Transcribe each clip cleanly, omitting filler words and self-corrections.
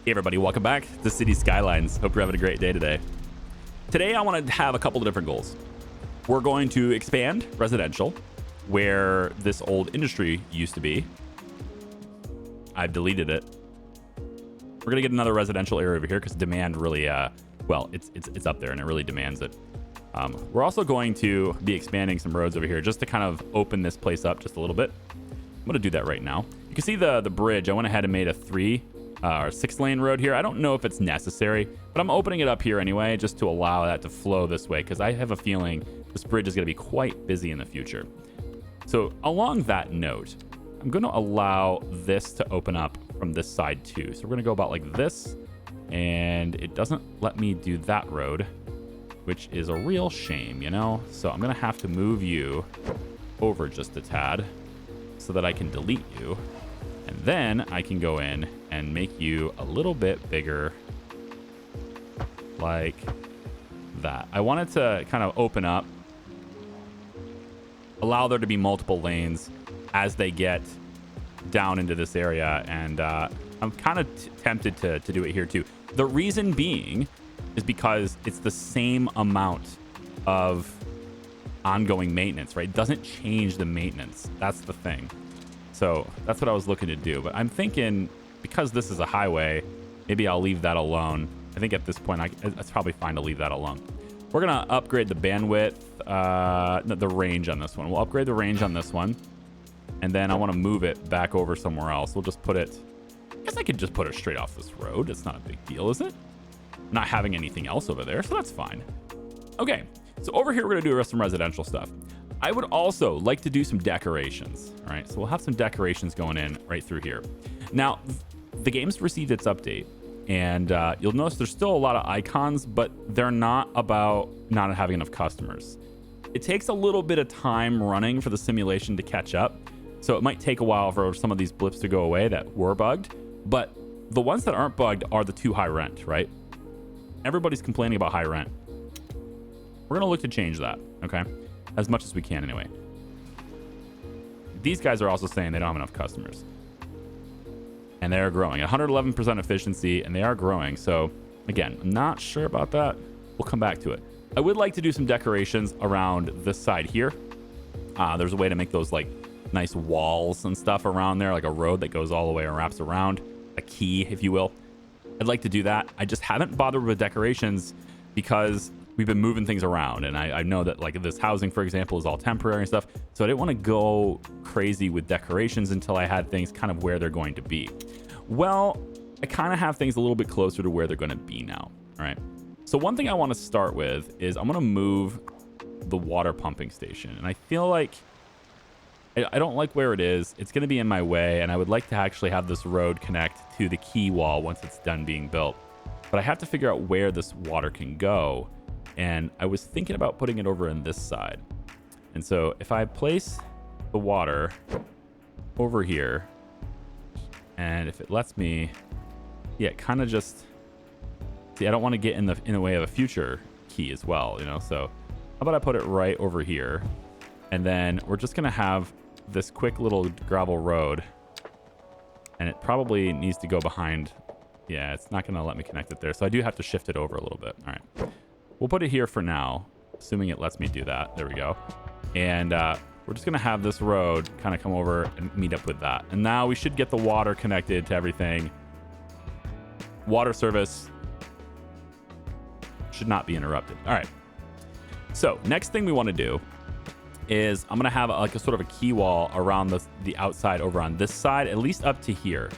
Hey everybody, welcome back to City Skylines. Hope you're having a great day today. Today I want to have a couple of different goals. We're going to expand residential where this old industry used to be. I've deleted it. We're going to get another residential area over here because demand really, well, it's up there and it really demands it. We're also going to be expanding some roads over here just to kind of open this place up just a little bit. I'm going to do that right now. You can see the bridge. I went ahead and made a 3 or 6 lane road here. I don't know if it's necessary, but I'm opening it up here anyway just to allow that to flow this way because I have a feeling this bridge is going to be quite busy in the future. So along that note, I'm going to allow this to open up from this side too. So we're going to go about like this, and it doesn't let me do that road, which is a real shame, you know? So I'm going to have to move you over just a tad so that I can delete you. And then I can go in and make you a little bit bigger like that. I wanted to kind of open up, allow there to be multiple lanes as they get down into this area. And I'm kind of tempted to do it here too. The reason being is because it's the same amount of ongoing maintenance, right? It doesn't change the maintenance. That's the thing. So that's what I was looking to do. But I'm thinking because this is a highway, maybe I'll leave that alone. I think at this point, it's probably fine to leave that alone. We're going to upgrade the bandwidth, the range on this one. We'll upgrade the range on this one. And then I want to move it back over somewhere else. We'll just put it, I guess I could just put it straight off this road. It's not a big deal, is it? I'm not having anything else over there, so that's fine. Okay, so over here, we're going to do some residential stuff. I would also like to do some decorations. All right, so we'll have some decorations going in right through here. Now, the game's received its update, and you'll notice there's still a lot of icons, but they're not about not having enough customers. It takes a little bit of time running for the simulation to catch up, so it might take a while for some of these blips to go away that were bugged, but the ones that aren't bugged are the too high rent, right? Everybody's complaining about high rent. We're going to look to change that, okay? As much as we can anyway. These guys are also saying they don't have enough customers. And they're growing. 111% efficiency, and they are growing. So, again, I'm not sure about that. We'll come back to it. I would like to do some decorations around this side here. There's a way to make those, like, nice walls and stuff around there, like a road that goes all the way and wraps around. A quay, if you will. I'd like to do that. I just haven't bothered with decorations because we've been moving things around, and I know that like this housing, for example, is all temporary and stuff, so I didn't want to go crazy with decorations until I had things kind of where they're going to be. Well, I kind of have things a little bit closer to where they're going to be now. All right, so one thing I want to start with is I'm going to move the water pumping station, and I feel like I don't like where it is. It's going to be in my way, and I would like to actually have this road connect to the quay wall once it's done being built, but I have to figure out where this water can go. And I was thinking about putting it over on this side. And so if I place the water over here, and if it lets me, yeah, kind of just, see, I don't want to get in the way of a future key as well, you know? So how about I put it right over here? And then we're just going to have this quick little gravel road. And it probably needs to go behind. Yeah, it's not going to let me connect it there. So I do have to shift it over a little bit. All right. We'll put it here for now, assuming it lets me do that. There we go. And we're just going to have this road kind of come over and meet up with that. And now we should get the water connected to everything. Water service should not be interrupted. All right. So next thing we want to do is I'm going to have like a sort of a quay wall around the outside over on this side, at least up to here.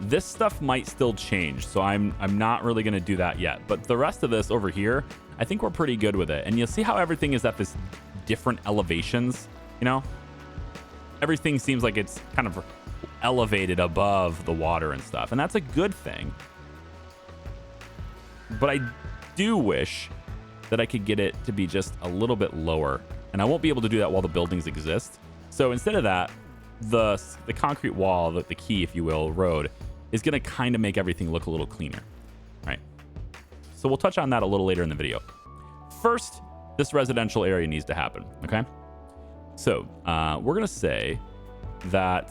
This stuff might still change, so I'm not really going to do that yet. But the rest of this over here, I think we're pretty good with it. And you'll see how everything is at this different elevations, you know? Everything seems like it's kind of elevated above the water and stuff. And that's a good thing. But I do wish that I could get it to be just a little bit lower. And I won't be able to do that while the buildings exist. So instead of that, the concrete wall, the quay, if you will, road, is going to kind of make everything look a little cleaner, right? So we'll touch on that a little later in the video. First, this residential area needs to happen, okay? So we're going to say that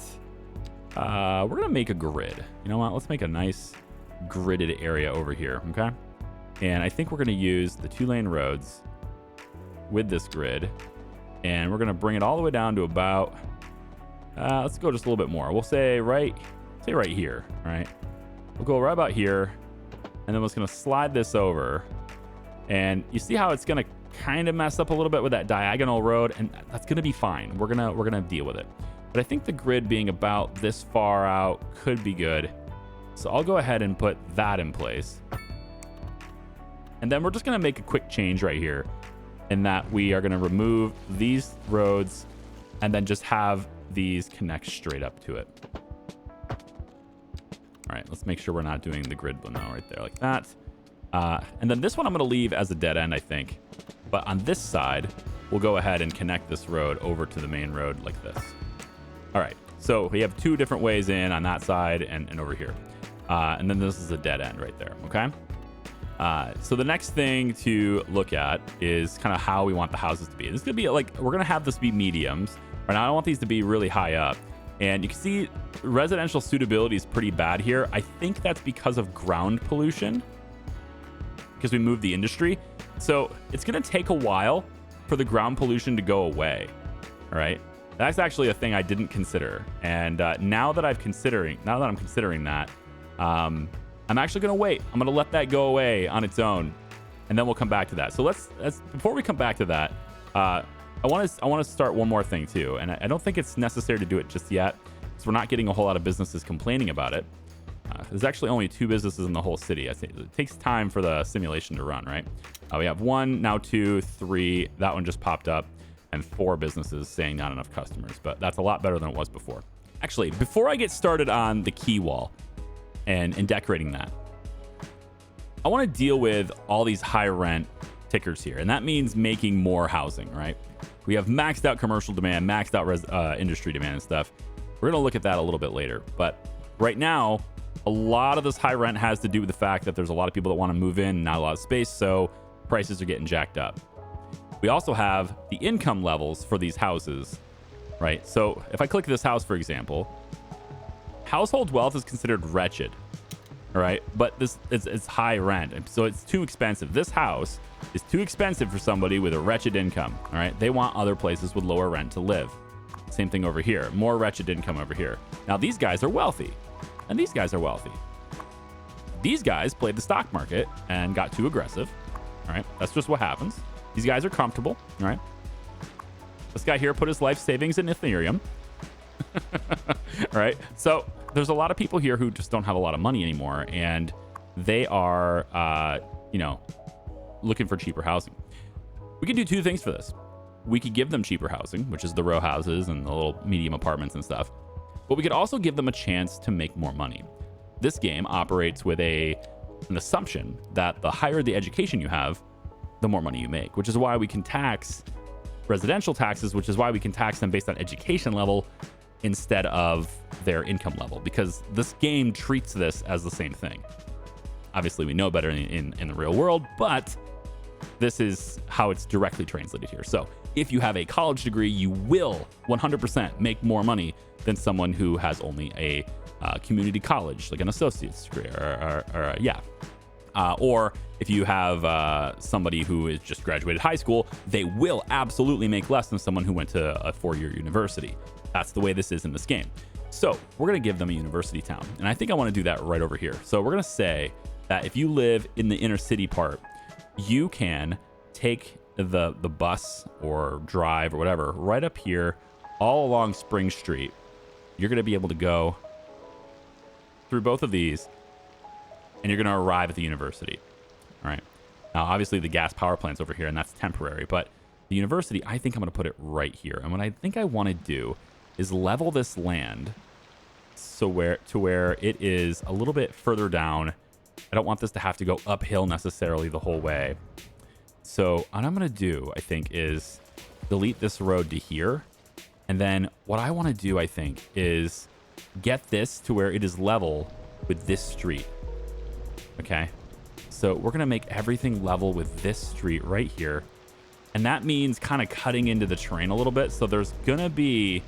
we're going to make a grid. You know what? Let's make a nice gridded area over here, okay? And I think we're going to use the 2-lane roads with this grid, and we're going to bring it all the way down to about, let's go just a little bit more. We'll say right here, right? We'll go right about here, and then we're just going to slide this over. And you see how it's going to kind of mess up a little bit with that diagonal road, and that's going to be fine. We're gonna deal with it. But I think the grid being about this far out could be good. So I'll go ahead and put that in place. And then we're just going to make a quick change right here in that we are going to remove these roads and then just have these connect straight up to it. All right, let's make sure we're not doing the grid one now right there like that. And then this one I'm going to leave as a dead end, I think. But on this side, we'll go ahead and connect this road over to the main road like this. All right, so we have 2 different ways in on that side and over here. And then this is a dead end right there, okay? So the next thing to look at is kind of how we want the houses to be. This is going to be like, we're going to have this be mediums. Right now, I don't want these to be really high up. And you can see residential suitability is pretty bad here. I think that's because of ground pollution, because we moved the industry. So it's going to take a while for the ground pollution to go away. All right. That's actually a thing I didn't consider. And now that I'm considering that, I'm actually going to wait. I'm going to let that go away on its own, and then we'll come back to that. So let's before we come back to that, I want to start one more thing too, and I don't think it's necessary to do it just yet, because we're not getting a whole lot of businesses complaining about it. There's actually only 2 businesses in the whole city. I think it takes time for the simulation to run, right? We have 1, now 2, 3. That one just popped up, and 4 businesses saying not enough customers, but that's a lot better than it was before. Actually, before I get started on the quay wall and decorating that, I want to deal with all these high rent tickers here, and that means making more housing, right? We have maxed out commercial demand, maxed out industry demand and stuff. We're going to look at that a little bit later, but right now, a lot of this high rent has to do with the fact that there's a lot of people that want to move in, not a lot of space, so prices are getting jacked up. We also have the income levels for these houses, right? So if I click this house, for example, household wealth is considered wretched, all right? But it's high rent, so it's too expensive. This house is too expensive for somebody with a wretched income, all right? They want other places with lower rent to live. Same thing over here, more wretched income over here. Now these guys are wealthy, and these guys are wealthy. These guys played the stock market and got too aggressive, all right? That's just what happens. These guys are comfortable, all right? This guy here put his life savings in Ethereum, all right? So there's a lot of people here who just don't have a lot of money anymore, and they are, looking for cheaper housing. We can do 2 things for this. We could give them cheaper housing, which is the row houses and the little medium apartments and stuff. But we could also give them a chance to make more money. This game operates with an assumption that the higher the education you have, the more money you make, which is why we can tax residential taxes, which is why we can tax them based on education level instead of their income level, because this game treats this as the same thing. Obviously, we know better in the real world, but this is how it's directly translated here. So if you have a college degree, you will 100% make more money than someone who has only a community college, like an associate's degree, or if you have somebody who is just graduated high school, they will absolutely make less than someone who went to a 4-year university. That's the way this is in this game. So we're going to give them a university town, and I think I want to do that right over here. So we're going to say that if you live in the inner city part, you can take the bus or drive or whatever right up here all along Spring Street. You're going to be able to go through both of these, and you're going to arrive at the university. All right. Now, obviously, the gas power plant's over here, and that's temporary. But the university, I think I'm going to put it right here. And what I think I want to do is level this land so where it is a little bit further down. I don't want this to have to go uphill necessarily the whole way. So what I'm going to do, I think, is delete this road to here. And then what I want to do, I think, is get this to where it is level with this street. Okay. So we're going to make everything level with this street right here. And that means kind of cutting into the terrain a little bit. So there's going to be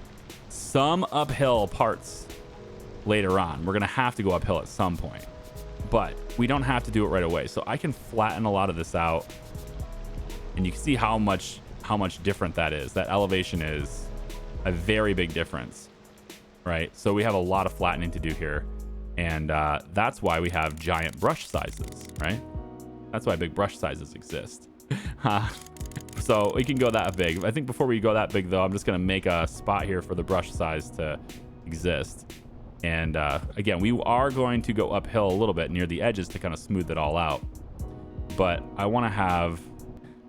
some uphill parts later on. We're going to have to go uphill at some point. but we don't have to do it right away. So I can flatten a lot of this out, and you can see how much different that is. That elevation is a very big difference, right? So we have a lot of flattening to do here, and that's why we have giant brush sizes, right? That's why big brush sizes exist. So we can go that big. I think before we go that big, though, I'm just going to make a spot here for the brush size to exist. And again, we are going to go uphill a little bit near the edges to kind of smooth it all out. But I want to have...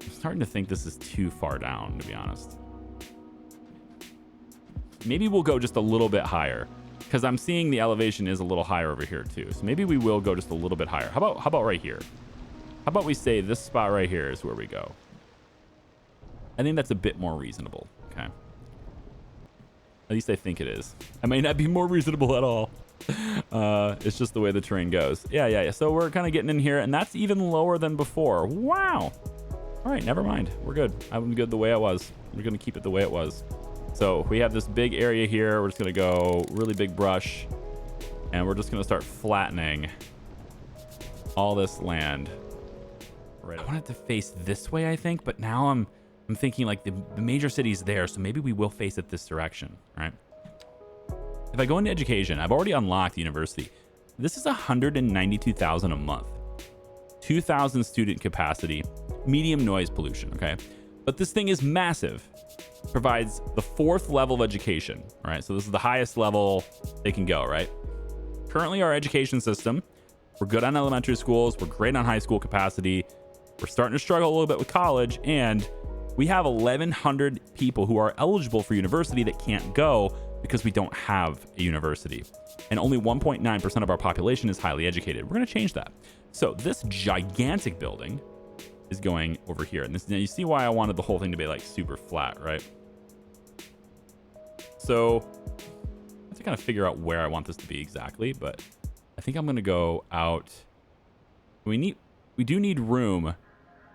I'm starting to think this is too far down, to be honest. Maybe we'll go just a little bit higher, because I'm seeing the elevation is a little higher over here too. So maybe we will go just a little bit higher. How about right here? How about we say this spot right here is where we go? I think that's a bit more reasonable. Okay. At least I think it is. I may not be more reasonable at all. It's just the way the terrain goes. Yeah. So we're kind of getting in here, and that's even lower than before. Wow. All right, never mind. We're good. I'm good the way it was. We're going to keep it the way it was. So we have this big area here. We're just going to go really big brush, and we're just going to start flattening all this land. Right. I want it to face this way, I think, but now I'm thinking like the major city's there, so maybe we will face it this direction, right? If I go into education, I've already unlocked university. This is 192,000 a month, 2,000 student capacity, medium noise pollution, okay? But this thing is massive. Provides the 4th level of education, right? So this is the highest level they can go, right? Currently, our education system, we're good on elementary schools, we're great on high school capacity, we're starting to struggle a little bit with college, and we have 1,100 people who are eligible for university that can't go because we don't have a university. And only 1.9% of our population is highly educated. We're going to change that. So this gigantic building is going over here. And this, now you see why I wanted the whole thing to be like super flat, right? So I have to kind of figure out where I want this to be exactly, but I think I'm going to go out. We do need room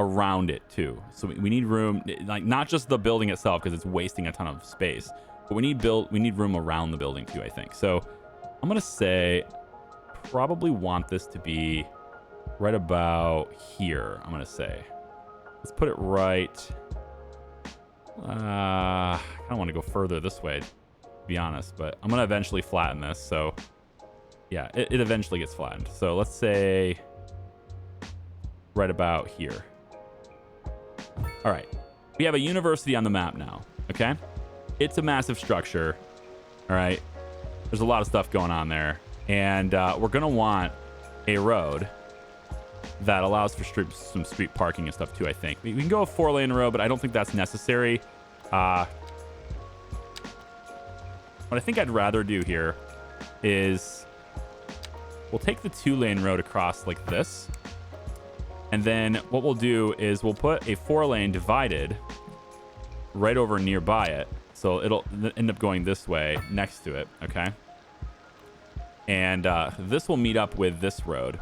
around it too. So we need room, like not just the building itself because it's wasting a ton of space, but we need room around the building too, I think. So I'm going to say probably want this to be right about here. I'm going to say, let's put it right. I kind of want to go further this way, to be honest, but I'm going to eventually flatten this. So yeah, it eventually gets flattened. So let's say right about here. All right. We have a university on the map now. Okay. It's a massive structure. All right. There's a lot of stuff going on there. And we're going to want a road that allows for some street parking and stuff too, I think. We can go a 4-lane road, but I don't think that's necessary. What I think I'd rather do here is we'll take the 2-lane road across like this. And then what we'll do is we'll put a 4-lane divided right over nearby it. So it'll end up going this way next to it, okay? And this will meet up with this road.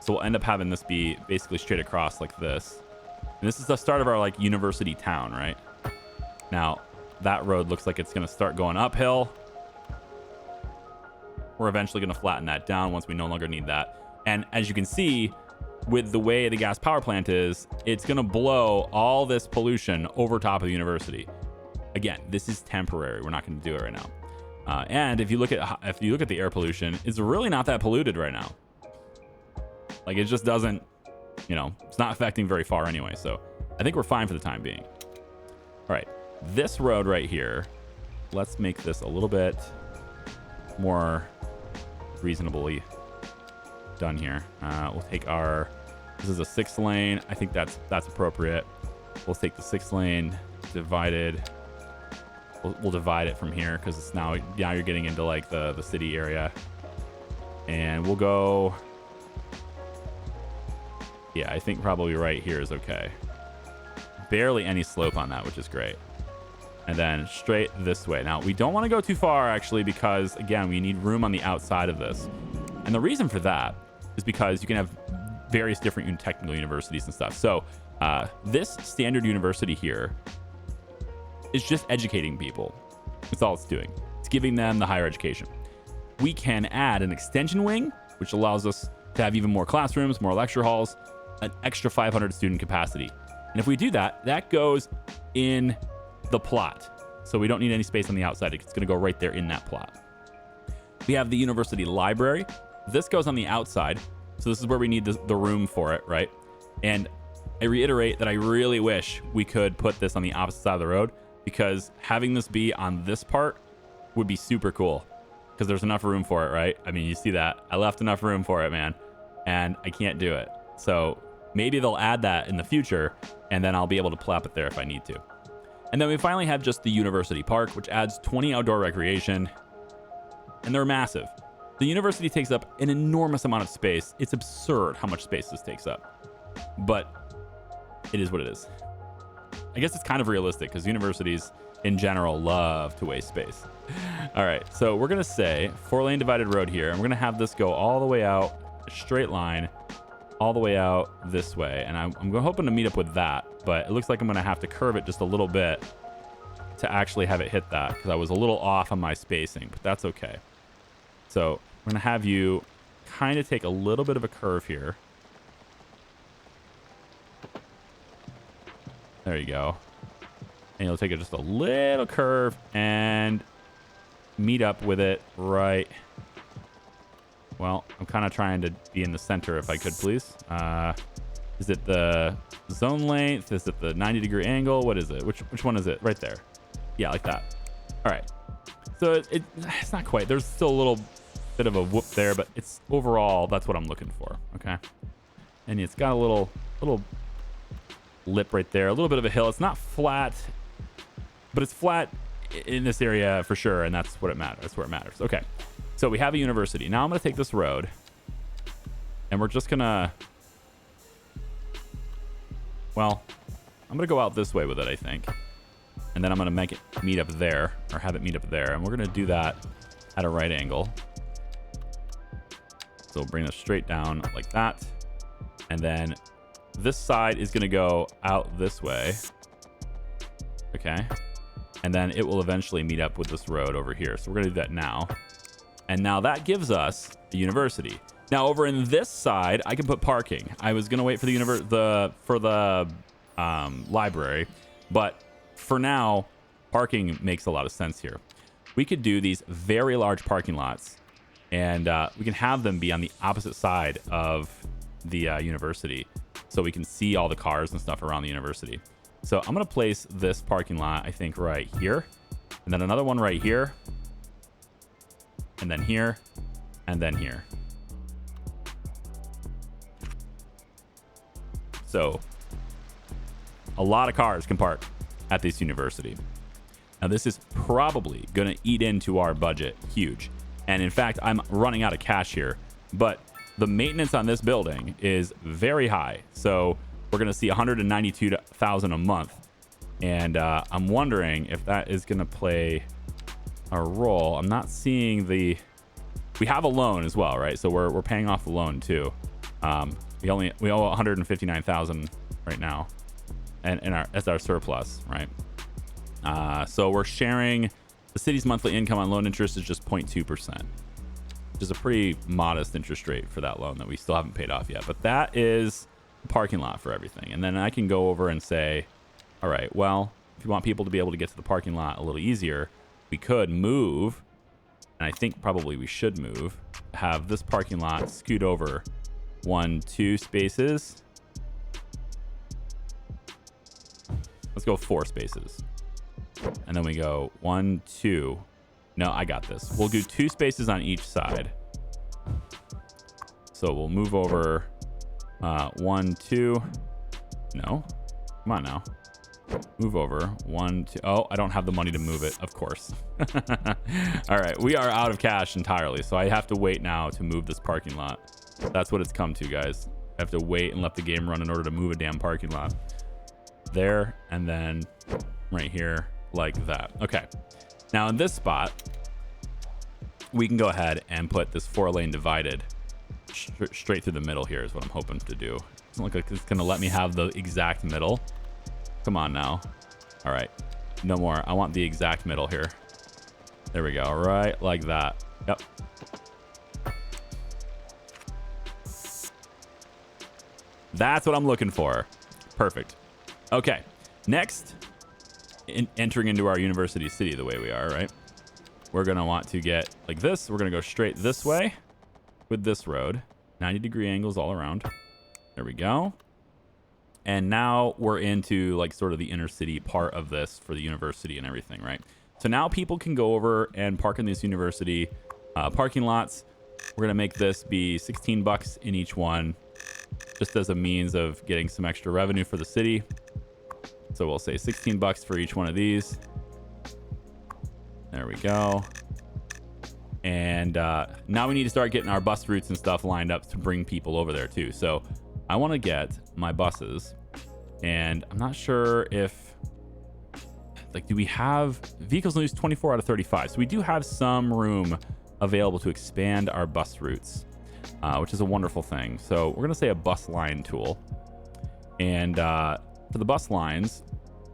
So we'll end up having this be basically straight across like this. And this is the start of our like university town, right? Now, that road looks like it's going to start going uphill. We're eventually going to flatten that down once we no longer need that. And as you can see, with the way the gas power plant is, it's going to blow all this pollution over top of the university. Again, this is temporary. We're not going to do it right now. And if you look at the air pollution, it's really not that polluted right now. Like it just doesn't, it's not affecting very far anyway. So I think we're fine for the time being. All right, this road right here, let's make this a little bit more reasonably done here. We'll take this is a 6-lane. I think that's appropriate. We'll take the 6-lane divided. We'll divide it from here because it's now you're getting into like the city area. And we'll go, yeah, I think probably right here is okay. Barely any slope on that, which is great. And then straight this way. Now, we don't want to go too far, actually, because, again, we need room on the outside of this. And the reason for that is because you can have various different technical universities and stuff. So this standard university here is just educating people. That's all it's doing. It's giving them the higher education. We can add an extension wing, which allows us to have even more classrooms, more lecture halls, an extra 500 student capacity. And if we do that, that goes in the plot. So we don't need any space on the outside. It's going to go right there in that plot. We have the university library. This goes on the outside. So this is where we need the room for it, right? And I reiterate that I really wish we could put this on the opposite side of the road, because having this be on this part would be super cool, because there's enough room for it, right? I mean, you see that. I left enough room for it, man, and I can't do it. So maybe they'll add that in the future, and then I'll be able to plop it there if I need to. And then we finally have just the university park, which adds 20 outdoor recreation, and they're massive. The university takes up an enormous amount of space. It's absurd how much space this takes up, but it is what it is. I guess it's kind of realistic, because universities in general love to waste space. All right, so we're gonna say 4-lane divided road here, and we're gonna have this go all the way out, a straight line, all the way out this way. And I'm hoping to meet up with that, but it looks like I'm gonna have to curve it just a little bit to actually have it hit that, because I was a little off on my spacing, but that's okay. So we're gonna have you kind of take a little bit of a curve here. There you go. And you'll take it just a little curve and meet up with it right. Well, I'm kind of trying to be in the center if I could, please. Is it the zone length? Is it the 90-degree angle? What is it? Which one is it? Right there. Yeah, like that. All right. So it's not quite. There's still a little bit of a whoop there, but it's overall, that's what I'm looking for. Okay. And it's got a little lip right there, a little bit of a hill. It's not flat, but it's flat in this area for sure, and that's what it matters. That's where it matters. Okay, so we have a university. Now I'm gonna take this road, and we're just gonna, well, I'm gonna go out this way with it, I think, and then I'm gonna make it meet up there, or have it meet up there, and we're gonna do that at a right angle. So we'll bring this straight down like that, and then this side is going to go out this way. Okay. And then it will eventually meet up with this road over here. So we're going to do that now. And now that gives us the university. Now over in this side, I can put parking. I was going to wait for the library, but for now, parking makes a lot of sense here. We could do these very large parking lots, and we can have them be on the opposite side of the university, so we can see all the cars and stuff around the university. So I'm going to place this parking lot, I think, right here, and then another one right here, and then here, and then here. So a lot of cars can park at this university. Now this is probably going to eat into our budget huge. And in fact, I'm running out of cash here, but the maintenance on this building is very high. So we're going to see $192,000 a month. And I'm wondering if that is going to play a role. I'm not seeing we have a loan as well, right? So we're paying off the loan too. We owe $159,000 right now, and that's our surplus, right? So we're sharing the city's monthly income on loan interest is just 0.2%. Which is a pretty modest interest rate for that loan that we still haven't paid off yet. But that is the parking lot for everything. And then I can go over and say, all right, well, if you want people to be able to get to the parking lot a little easier, we could move, and I think probably we should move, have this parking lot scoot over 2 spaces. Let's go 4 spaces. And then we go 1, 2. No, I got this. We'll do 2 spaces on each side. So we'll move over 1, 2. No, come on now. Move over 1, 2. Oh, I don't have the money to move it, of course. All right, we are out of cash entirely, so I have to wait now to move this parking lot. That's what it's come to, guys. I have to wait and let the game run in order to move a damn parking lot. There, and then right here, like that. Okay. Now in this spot, we can go ahead and put this 4-lane divided straight through the middle here is what I'm hoping to do. Doesn't look like it's going to let me have the exact middle. Come on now. All right. No more. I want the exact middle here. There we go. Right like that. Yep. That's what I'm looking for. Perfect. Okay. Next, entering into our university city the way we are, right? We're going to want to get like this. We're going to go straight this way with this road. 90-degree angles all around. There we go. And now we're into like sort of the inner city part of this for the university and everything, right? So now people can go over and park in these university parking lots. We're going to make this be 16 bucks in each one, just as a means of getting some extra revenue for the city. So we'll say 16 bucks for each one of these. There we go. And now we need to start getting our bus routes and stuff lined up to bring people over there too. So I want to get my buses, and I'm not sure if, like, do we have vehicles in use 24 out of 35? So we do have some room available to expand our bus routes, which is a wonderful thing. So we're going to say a bus line tool. And for the bus lines,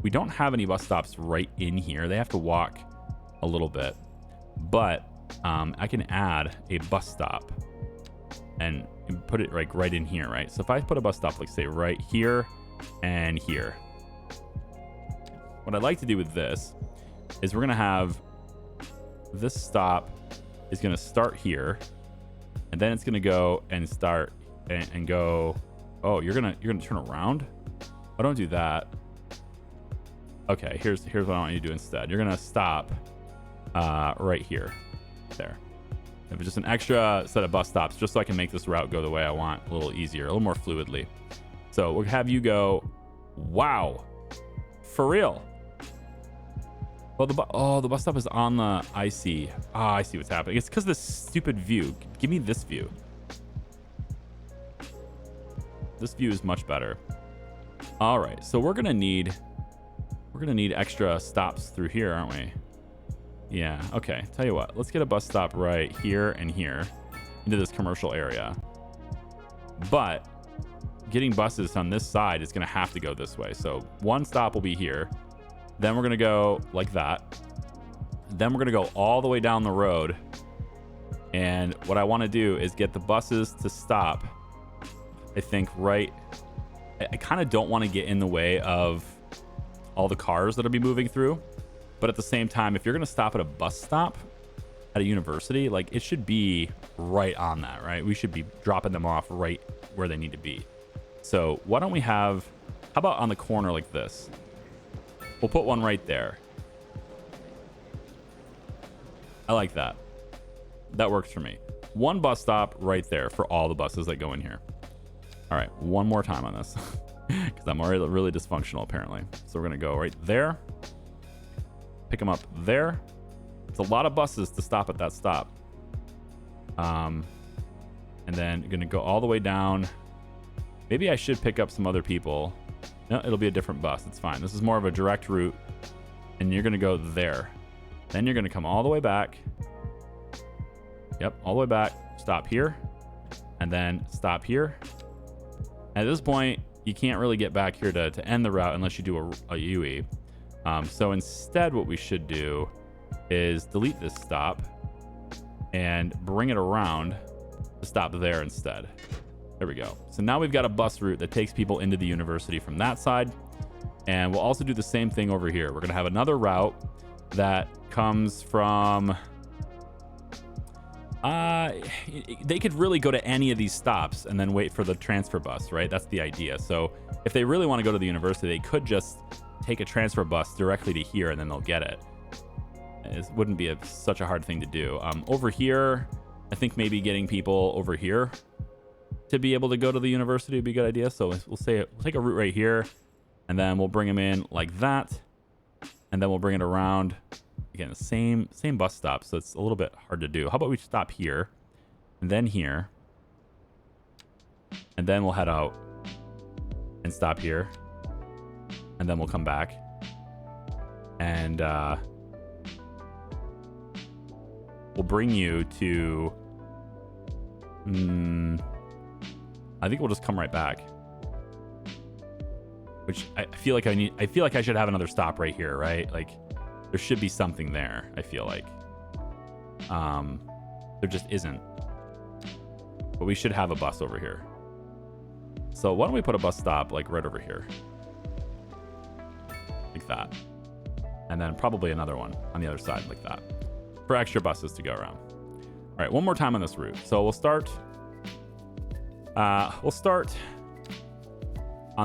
we don't have any bus stops right in here. They have to walk a little bit, but I can add a bus stop and put it like right in here, right? So if I put a bus stop, like say right here and here, what I'd like to do with this is we're going to have this stop is going to start here, and then it's going to go and start and go. Oh, you're going to turn around. Oh, don't do that. Okay, here's what I want you to do instead. You're going to stop right here. There. It was just an extra set of bus stops just so I can make this route go the way I want, a little easier, a little more fluidly. So we'll have you go. Wow, for real. Well, the bus stop is on the. I see. I see what's happening. It's because of this stupid view. Give me this view. This view is much better. All right, so we're gonna need extra stops through here, aren't we? Yeah. Okay. Tell you what. Let's get a bus stop right here and here into this commercial area. But getting buses on this side is gonna have to go this way. So one stop will be here. Then we're going to go like that. Then we're going to go all the way down the road. And what I want to do is get the buses to stop, I think, right. I kind of don't want to get in the way of all the cars that'll be moving through. But at the same time, if you're going to stop at a bus stop at a university, like it should be right on that, right? We should be dropping them off right where they need to be. So why don't we have, how about on the corner like this? We'll put one right there. I like that. That works for me. One bus stop right there for all the buses that go in here. All right, one more time on this because I'm already really dysfunctional apparently. So we're going to go right there. Pick them up there. It's a lot of buses to stop at that stop. And then you're going to go all the way down. Maybe I should pick up some other people. No, it'll be a different bus. It's fine. This is more of a direct route. And you're going to go there. Then you're going to come all the way back. Yep, all the way back. Stop here. And then stop here. At this point, you can't really get back here to end the route unless you do a UE. So instead, what we should do is delete this stop and bring it around to stop there instead. There we go. So now we've got a bus route that takes people into the university from that side. And we'll also do the same thing over here. We're going to have another route that comes from... they could really go to any of these stops and then wait for the transfer bus, right? That's the idea. So if they really want to go to the university, they could just take a transfer bus directly to here and then they'll get it. It wouldn't be such a hard thing to do. Over here, I think maybe getting people over here to be able to go to the university would be a good idea. So we'll take a route right here, and then we'll bring them in like that, and then we'll bring it around. Again, the same bus stop, so it's a little bit hard to do. How about we stop here, and then here, and then we'll head out and stop here, and then we'll come back, and we'll bring you to... I think we'll just come right back. Which I feel like I feel like I should have another stop right here, right? Like there should be something there, I feel like. There just isn't. But we should have a bus over here. So why don't we put a bus stop like right over here? Like that. And then probably another one on the other side like that for extra buses to go around. All right, one more time on this route. So we'll start on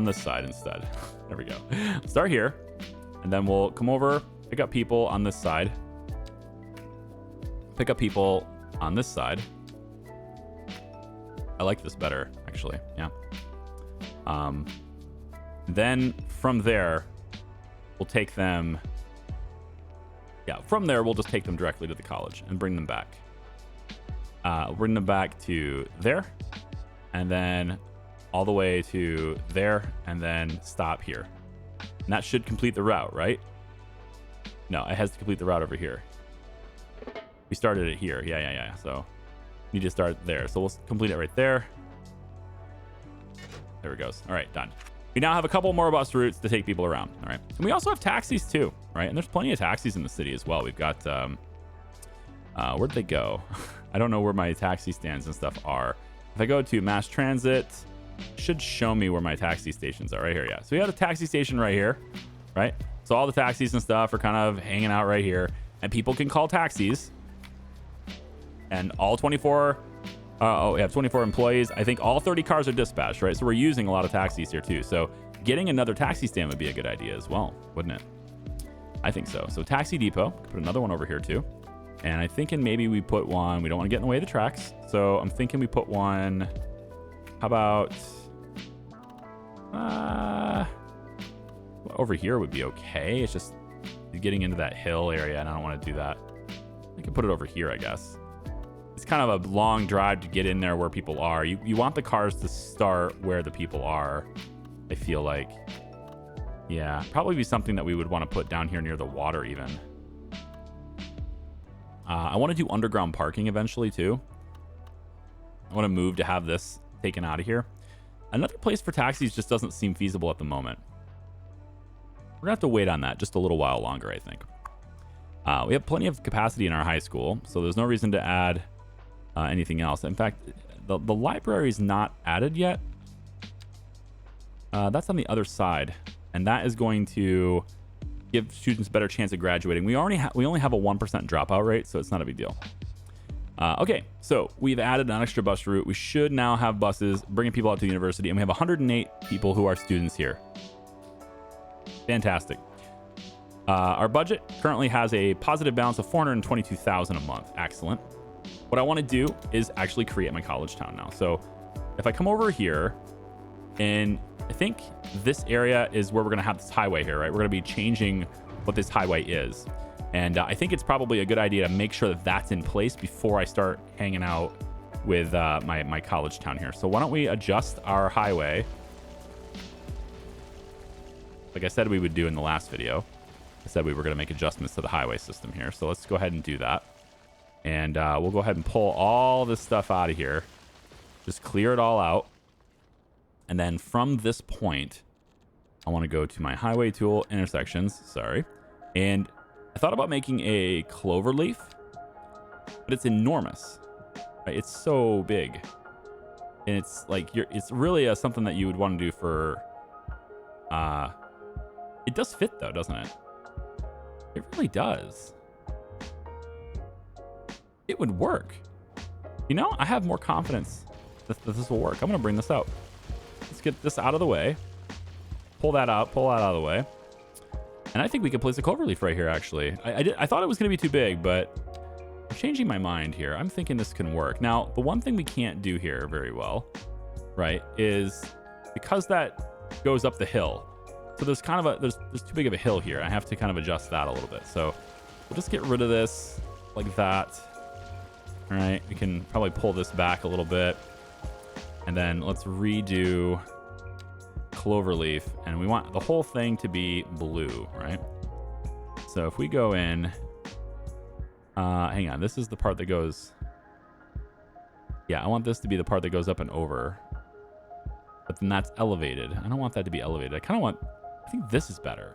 this side instead. There we go. Start here, and then we'll come over, pick up people on this side. Pick up people on this side. I like this better, actually. Yeah. Then from there, we'll take them. Yeah, from there, we'll just take them directly to the college and bring them back. Bring them back to there, and then all the way to there, and then stop here. And that should complete the route, right? No, it has to complete the route over here. We started it here. Yeah. So need to start there. So we'll complete it right there. There it goes. All right, done. We now have a couple more bus routes to take people around. All right. And we also have taxis too, right? And there's plenty of taxis in the city as well. We've got, where'd they go? I don't know where my taxi stands and stuff are. If I go to mass transit, it should show me where my taxi stations are right here. Yeah. So we have a taxi station right here, right? So all the taxis and stuff are kind of hanging out right here, and people can call taxis. And all 24, we have 24 employees. I think all 30 cars are dispatched, right? So we're using a lot of taxis here too. So getting another taxi stand would be a good idea as well, wouldn't it? I think so. So taxi depot, put another one over here too. And I'm thinking maybe we put one, we don't want to get in the way of the tracks. So I'm thinking we put one, how about, over here would be okay. It's just getting into that hill area and I don't want to do that. I can put it over here, I guess. It's kind of a long drive to get in there where people are. You want the cars to start where the people are, I feel like. Yeah, probably be something that we would want to put down here near the water even. I want to do underground parking eventually too. I want to move to have this taken out of here. Another place for taxis just doesn't seem feasible at the moment. We're gonna have to wait on that just a little while longer, I think. We have plenty of capacity in our high school, so there's no reason to add anything else. In fact, the library is not added yet. That's on the other side, and that is going to give students a better chance of graduating. We only have a 1% dropout rate, so it's not a big deal. Okay, so we've added an extra bus route. We should now have buses bringing people out to the university, and we have 108 people who are students here. Fantastic. Our budget currently has a positive balance of $422,000 a month. Excellent. What I want to do is actually create my college town now. So if I come over here, and I think this area is where we're going to have this highway here, right? We're going to be changing what this highway is. And I think it's probably a good idea to make sure that that's in place before I start hanging out with my college town here. So why don't we adjust our highway? Like I said we would do in the last video. I said we were going to make adjustments to the highway system here. So let's go ahead and do that. And we'll go ahead and pull all this stuff out of here. Just clear it all out. And then from this point, I want to go to my highway tool, intersections, sorry. And I thought about making a clover leaf, but it's enormous. Right? It's so big. And it's like, it's really something that you would want to do for, it does fit though, doesn't it? It really does. It would work. You know, I have more confidence that this will work. I'm going to bring this out. Let's get this out of the way. Pull that out of the way. And I think we could place a clover leaf right here, actually. I thought it was going to be too big, but I'm changing my mind here. I'm thinking this can work. Now, the one thing we can't do here very well, right, is because that goes up the hill. So there's kind of there's too big of a hill here. I have to kind of adjust that a little bit. So we'll just get rid of this like that. All right, we can probably pull this back a little bit. And then let's redo cloverleaf, and we want the whole thing to be blue, right? So if we go in, hang on, this is the part that goes, yeah, I want this to be the part that goes up and over, but then that's elevated. I don't want that to be elevated. I think this is better.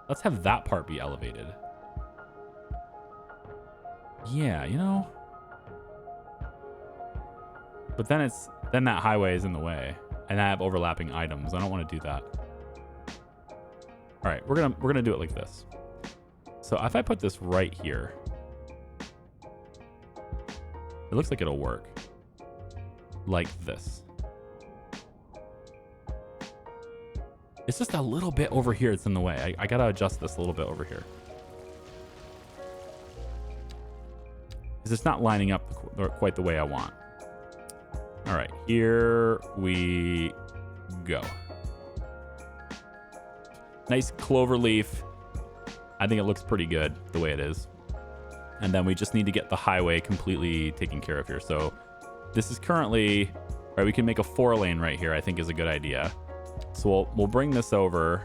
Let's have that part be elevated. Yeah, you know, but then that highway is in the way. And I have overlapping items. I don't want to do that. All right, we're gonna do it like this. So if I put this right here, it looks like it'll work. Like this. It's just a little bit over here. It's in the way. I gotta adjust this a little bit over here. Because it's not lining up quite the way I want. All right, here we go. Nice clover leaf. I think it looks pretty good the way it is. And then we just need to get the highway completely taken care of here. So this is currently, right, we can make a 4-lane right here, I think is a good idea. So we'll bring this over.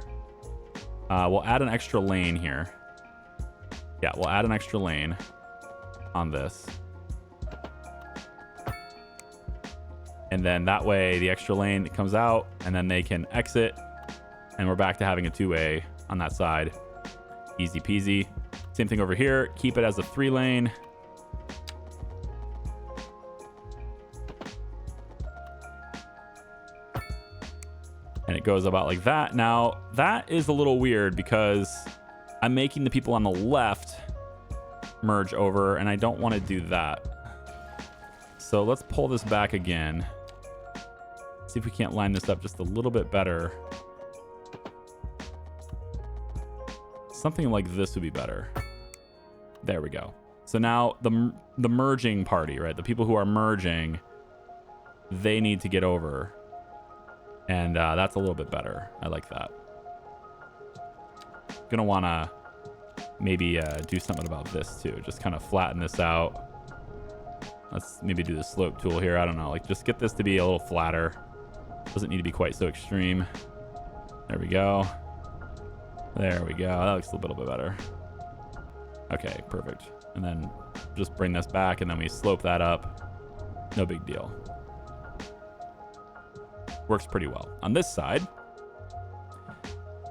We'll add an extra lane here. Yeah, we'll add an extra lane on this. And then that way the extra lane comes out and then they can exit and we're back to having a 2-way on that side. Easy peasy. Same thing over here. Keep it as a 3-lane. And it goes about like that. Now, that is a little weird because I'm making the people on the left merge over and I don't want to do that. So let's pull this back again. See if we can't line this up just a little bit better. Something like this would be better. There we go. So now the merging party, right? The people who are merging, they need to get over. And that's a little bit better. I like that. Gonna wanna maybe do something about this too. Just kind of flatten this out. Let's maybe do the slope tool here. I don't know. Like just get this to be a little flatter. Doesn't need to be quite so extreme. There we go. There we go. That looks a little bit better. Okay, perfect. And then just bring this back and then we slope that up. No big deal. Works pretty well. On this side,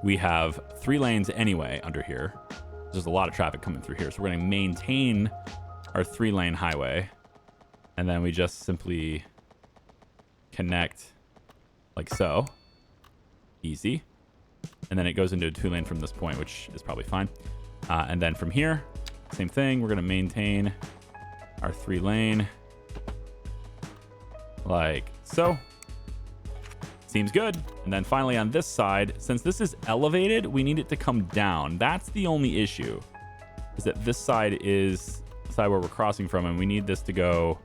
we have 3 lanes anyway under here. There's a lot of traffic coming through here. So we're going to maintain our 3-lane highway. And then we just simply connect like so. Easy. And then it goes into a 2-lane from this point, which is probably fine. And then from here, same thing. We're going to maintain our 3-lane like so. Seems good. And then finally on this side, since this is elevated, we need it to come down. That's the only issue, is that this side is the side where we're crossing from, and we need this to go.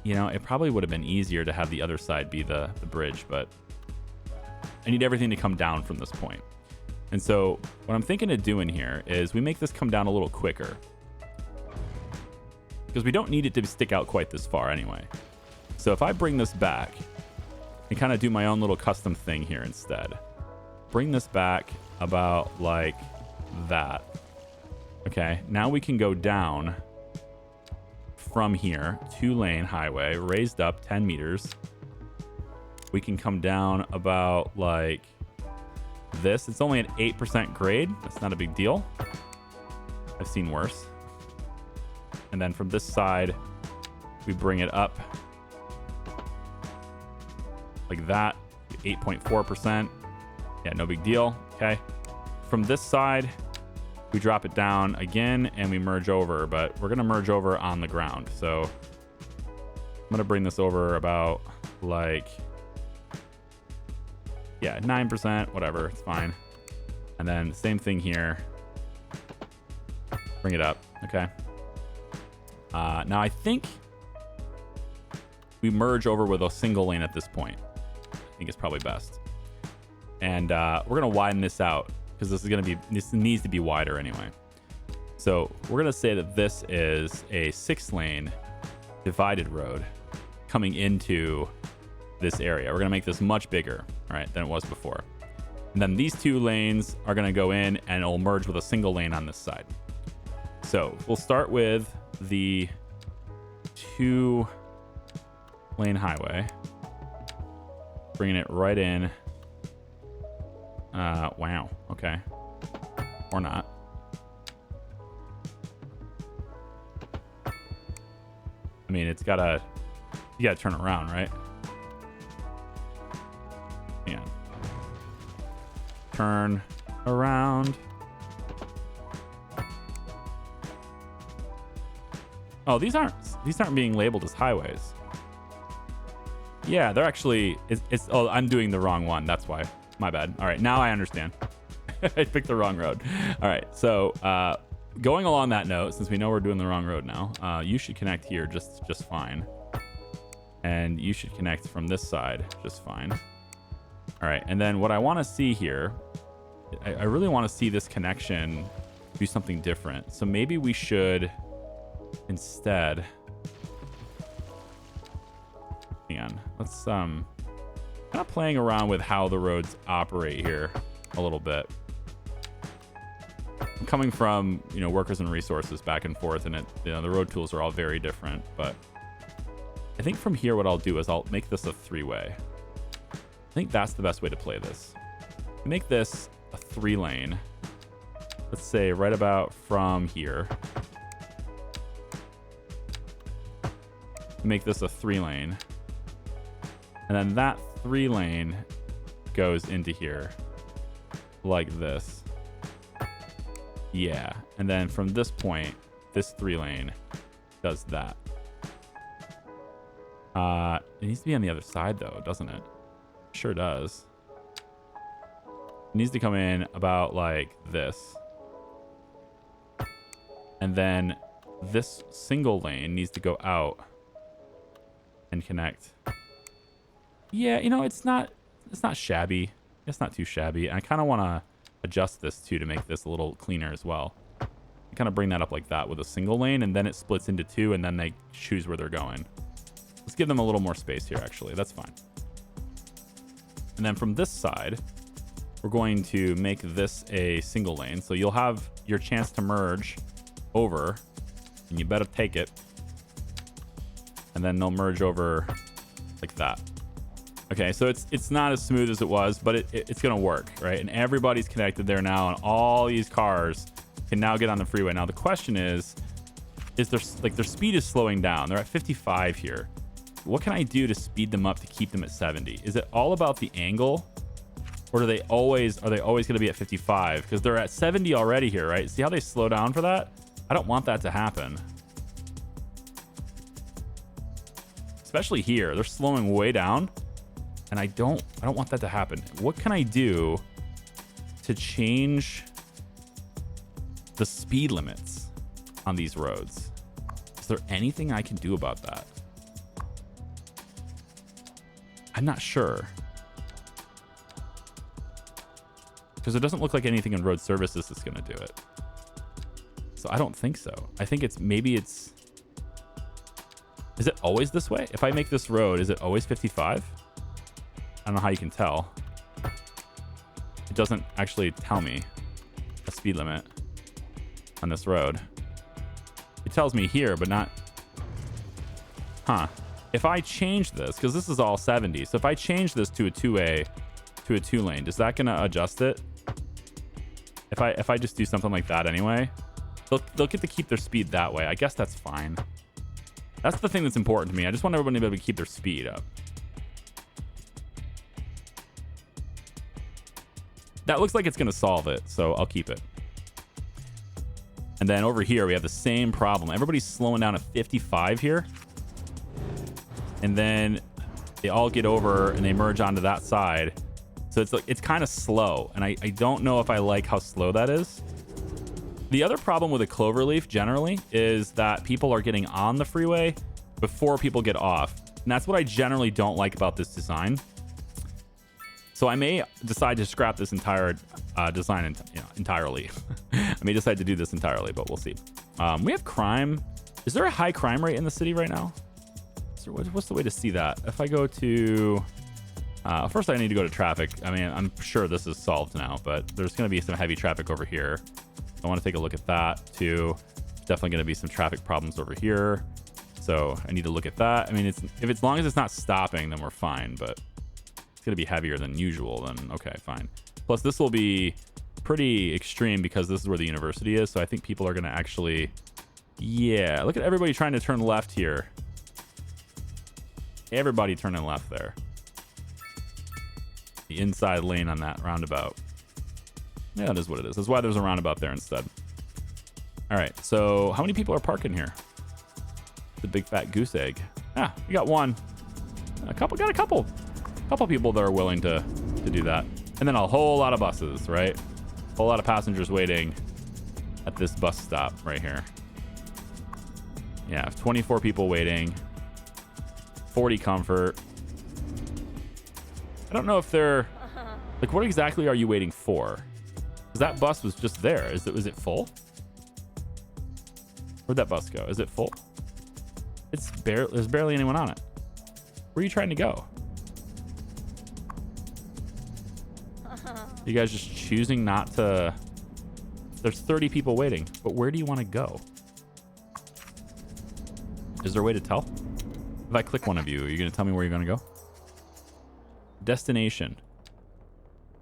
You know, it probably would have been easier to have the other side be the bridge, but I need everything to come down from this point. And so what I'm thinking of doing here is we make this come down a little quicker, because we don't need it to stick out quite this far anyway. So if I bring this back and kind of do my own little custom thing here instead, bring this back about like that. Okay, now we can go down from here, 2-lane highway, raised up 10 meters. We can come down about like this. It's only an 8% grade. That's not a big deal. I've seen worse. And then from this side, we bring it up like that, 8.4%. Yeah, no big deal. Okay. From this side, we drop it down again and we merge over, but we're going to merge over on the ground. So I'm going to bring this over about like, yeah, 9%, whatever. It's fine. And then same thing here. Bring it up. Okay. Now I think we merge over with a single lane at this point. I think it's probably best. And we're going to widen this out because this needs to be wider anyway. So we're going to say that this is a 6-lane divided road coming into this area. We're going to make this much bigger, right, than it was before. And then these 2 lanes are going to go in and it'll merge with a single lane on this side. So we'll start with the 2-lane highway. Bringing it right in. Wow. Okay. Or not. I mean, you gotta turn around, right? turn around. Oh, these aren't being labeled as highways. Yeah, they're actually, oh, I'm doing the wrong one. That's why. My bad. All right, now I understand. I picked the wrong road. All right, so going along that note, since we know we're doing the wrong road now, you should connect here just fine. And you should connect from this side just fine. All right, and then what I want to see here, I really want to see this connection do something different. So maybe we should instead, hang on, let's kind of playing around with how the roads operate here a little bit. I'm coming from, you know, workers and resources back and forth, and the road tools are all very different, but I think from here what I'll do is I'll make this a three-way. I think that's the best way to play this. Make this a 3-lane. Let's say right about from here. Make this a 3-lane. And then that 3-lane goes into here like this. Yeah. And then from this point, this 3-lane does that. It needs to be on the other side though, doesn't it? Sure does. It needs to come in about like this. And then this single lane needs to go out and connect. Yeah, you know, it's not shabby. It's not too shabby. And I kind of want to adjust this too to make this a little cleaner as well. Kind of bring that up like that with a single lane, and then it splits into two, and then they choose where they're going. Let's give them a little more space here, actually. That's fine. And then from this side, we're going to make this a single lane. So you'll have your chance to merge over, and you better take it. And then they'll merge over like that. Okay, so it's not as smooth as it was, but it's going to work, right? And everybody's connected there now, and all these cars can now get on the freeway. Now, the question is their speed is slowing down. They're at 55 here. What can I do to speed them up to keep them at 70? Is it all about the angle, or are they always going to be at 55? Because they're at 70 already here, right? See how they slow down for that? I don't want that to happen. Especially here, they're slowing way down, and I don't want that to happen. What can I do to change the speed limits on these roads? Is there anything I can do about that? I'm not sure, because it doesn't look like anything in road services is going to do it. So I don't think so. I think is it always this way? If I make this road, is it always 55? I don't know how you can tell. It doesn't actually tell me a speed limit on this road. It tells me here, but not. Huh. If I change this, because this is all 70, so if I change this to a 2A to a 2-lane, is that going to adjust it? If I just do something like that anyway, they'll get to keep their speed that way. I guess that's fine. That's the thing that's important to me. I just want everybody to be able to keep their speed up. That looks like it's going to solve it, so I'll keep it. And then over here, we have the same problem. Everybody's slowing down at 55 here. And then they all get over and they merge onto that side. So it's kind of slow. And I don't know if I like how slow that is. The other problem with a cloverleaf generally is that people are getting on the freeway before people get off. And that's what I generally don't like about this design. So I may decide to scrap this entire design entirely. I may decide to do this entirely, but we'll see. We have crime. Is there a high crime rate in the city right now? So what's the way to see that? If I go to... first, I need to go to traffic. I mean, I'm sure this is solved now, but there's going to be some heavy traffic over here. I want to take a look at that, too. Definitely going to be some traffic problems over here. So I need to look at that. I mean, as long as it's not stopping, then we're fine, but it's going to be heavier than usual, then okay, fine. Plus, this will be pretty extreme because this is where the university is, so I think people are going to actually... Yeah, look at everybody trying to turn left here. Everybody turning left there. The inside lane on that roundabout. Yeah, that is what it is. That's why there's a roundabout there instead. All right, so how many people are parking here? The big fat goose egg. Ah, we got one. A couple people that are willing to do that. And then a whole lot of buses, right? A whole lot of passengers waiting at this bus stop right here. Yeah, 24 people waiting. 40 comfort. I don't know if they're... Like, what exactly are you waiting for? Because that bus was just there. Is it full? Where'd that bus go? Is it full? There's barely anyone on it. Where are you trying to go? You guys just choosing not to... There's 30 people waiting, but where do you want to go? Is there a way to tell? If I click one of you, are you going to tell me where you're going to go? Destination.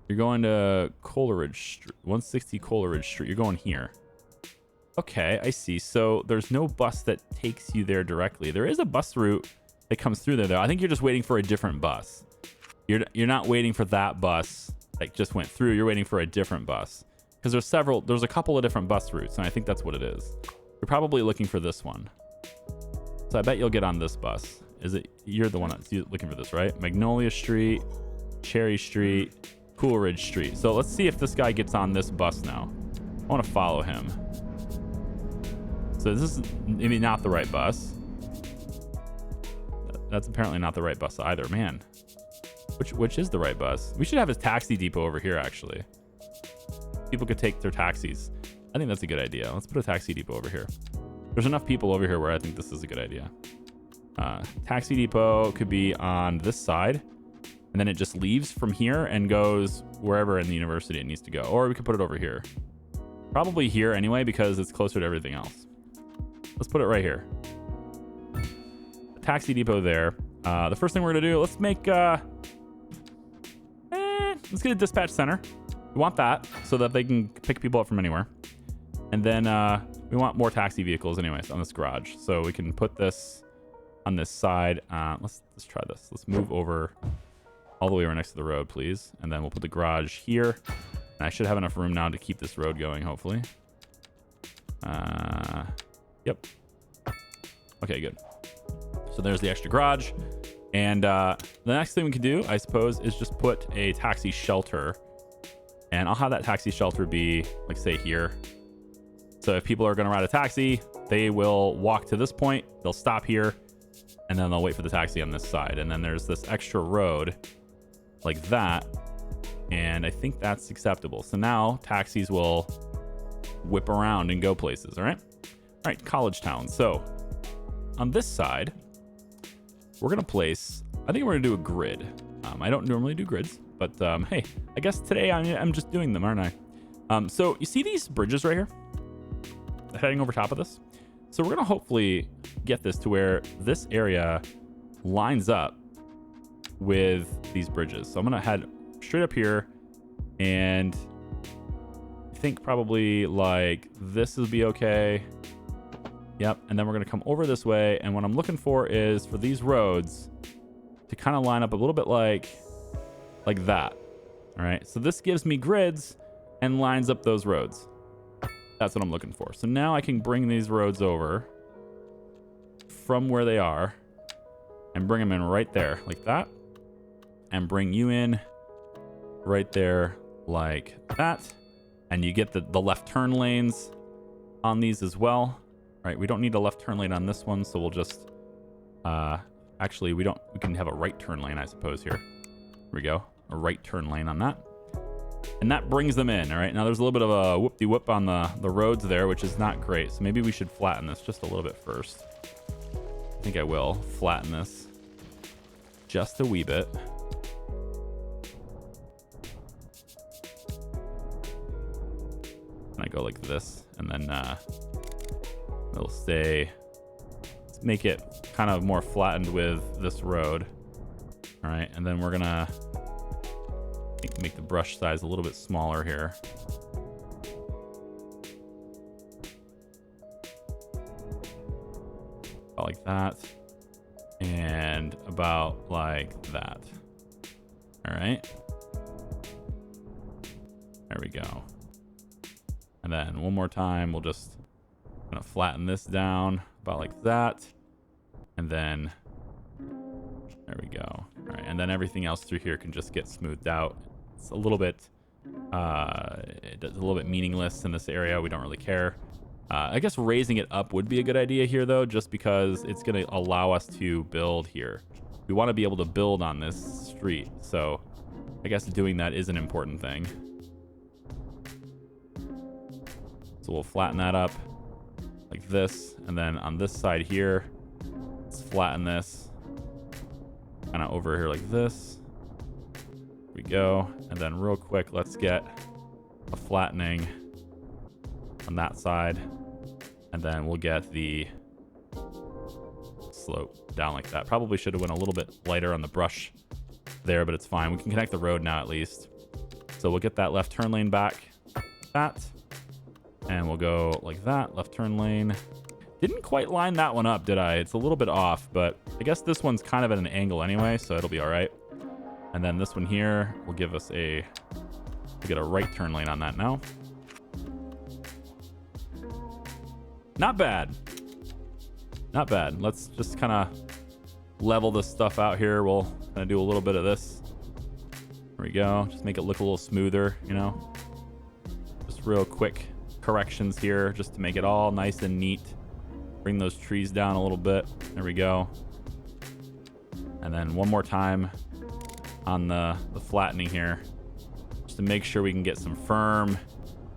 You're going to Coleridge Street, 160 Coleridge Street. You're going here. Okay, I see. So there's no bus that takes you there directly. There is a bus route that comes through there, though. I think you're just waiting for a different bus. You're not waiting for that bus that just went through. You're waiting for a different bus. Because there's a couple of different bus routes, and I think that's what it is. You're probably looking for this one. So I bet you'll get on this bus. You're the one that's looking for this, right? Magnolia Street, Cherry Street, Coleridge Street. So let's see if this guy gets on this bus now. I want to follow him. So this is maybe not the right bus. That's apparently not the right bus either. Man, which is the right bus? We should have a taxi depot over here, actually. People could take their taxis. I think that's a good idea. Let's put a taxi depot over here. There's enough people over here where I think this is a good idea. Taxi depot could be on this side, and then it just leaves from here and goes wherever in the university it needs to go. Or we could put it over here. Probably here anyway, because it's closer to everything else. Let's put it right here. Taxi depot there. The first thing we're gonna do, let's make let's get a dispatch center. We want that so that they can pick people up from anywhere. And then we want more taxi vehicles anyways on this garage. So we can put this on this side. Let's try this. Let's move over all the way over next to the road, please. And then we'll put the garage here. And I should have enough room now to keep this road going, hopefully. Yep. Okay, good. So there's the extra garage. And the next thing we can do, I suppose, is just put a taxi shelter. And I'll have that taxi shelter be, like, say here. So if people are going to ride a taxi, they will walk to this point. They'll stop here. And then they'll wait for the taxi on this side. And then there's this extra road like that. And I think that's acceptable. So now taxis will whip around and go places. All right. All right. College Town. So on this side, we're going to place, I think we're going to do a grid. I don't normally do grids, but hey, I guess today I'm just doing them, aren't I? So you see these bridges right here heading over top of this? So we're going to hopefully get this to where this area lines up with these bridges. So I'm going to head straight up here, and I think probably like this will be okay. Yep. And then we're going to come over this way. And what I'm looking for is for these roads to kind of line up a little bit like that. All right. So this gives me grids and lines up those roads. That's what I'm looking for. So now I can bring these roads over from where they are and bring them in right there like that. And bring you in right there like that. And you get the left turn lanes on these as well. All right, we don't need a left turn lane on this one, so we'll just actually we can have a right turn lane, I suppose. Here we go, a right turn lane on that, and that brings them in. All right, now there's a little bit of a whoop-de-whoop on the roads there, which is not great, so maybe we should flatten this just a little bit first. I think I will flatten this just a wee bit. And I go like this, and then it'll stay. Let's make it kind of more flattened with this road. All right, and then we're gonna make the brush size a little bit smaller here. About like that, and about like that. All right, there we go. And then one more time, we'll just kind of flatten this down about like that. And then there we go. All right, and then everything else through here can just get smoothed out. It's a little bit meaningless in this area. We don't really care. I guess raising it up would be a good idea here though, just because it's going to allow us to build here. We want to be able to build on this street, so I guess doing that is an important thing. So we'll flatten that up like this, and then on this side here, let's flatten this kind of over here like this. There we go. And then real quick, let's get a flattening on that side, and then we'll get the slope down like that. Probably should have went a little bit lighter on the brush there, but it's fine. We can connect the road now at least. So we'll get that left turn lane back, that, and we'll go like that, left turn lane. Didn't quite line that one up, did I? It's a little bit off, but I guess this one's kind of at an angle anyway, so it'll be all right. And then this one here will give us we'll get a right turn lane on that now. Not bad. Not bad. Let's just kind of level this stuff out here. We'll kind of do a little bit of this. There we go. Just make it look a little smoother, you know. Just real quick corrections here just to make it all nice and neat. Bring those trees down a little bit. There we go. And then one more time on the flattening here, just to make sure we can get some firm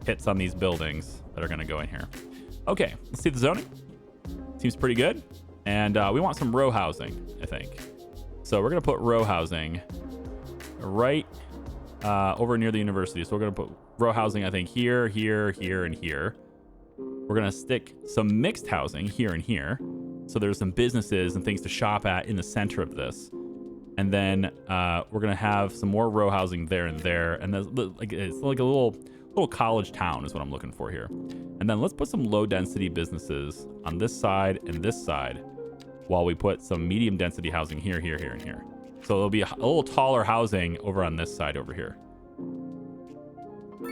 hits on these buildings that are going to go in here. Okay, let's see the zoning. Seems pretty good. And we want some row housing, I think. So we're going to put row housing right over near the university. So we're going to put row housing, I think, here, here, here, and here. We're going to stick some mixed housing here and here. So there's some businesses and things to shop at in the center of this. And then we're going to have some more row housing there and there. And it's like a little college town is what I'm looking for here. And then let's put some low density businesses on this side and this side, while we put some medium density housing here, here, here, and here. So there'll be a little taller housing over on this side over here.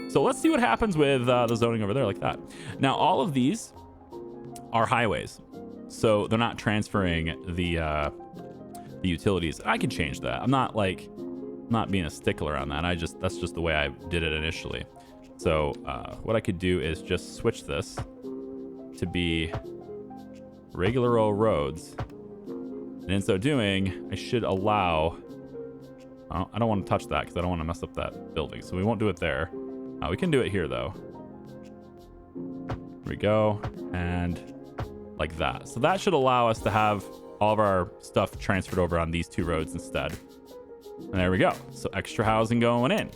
So let's see what happens with the zoning over there like that. Now, all of these are highways, so they're not transferring the utilities. I can change that. I'm not being a stickler on that. That's just the way I did it initially. So what I could do is just switch this to be regular old roads. And in so doing, I should allow... I don't want to touch that because I don't want to mess up that building. So we won't do it there. We can do it here, though. There we go. And like that. So that should allow us to have all of our stuff transferred over on these two roads instead. And there we go. So extra housing going in.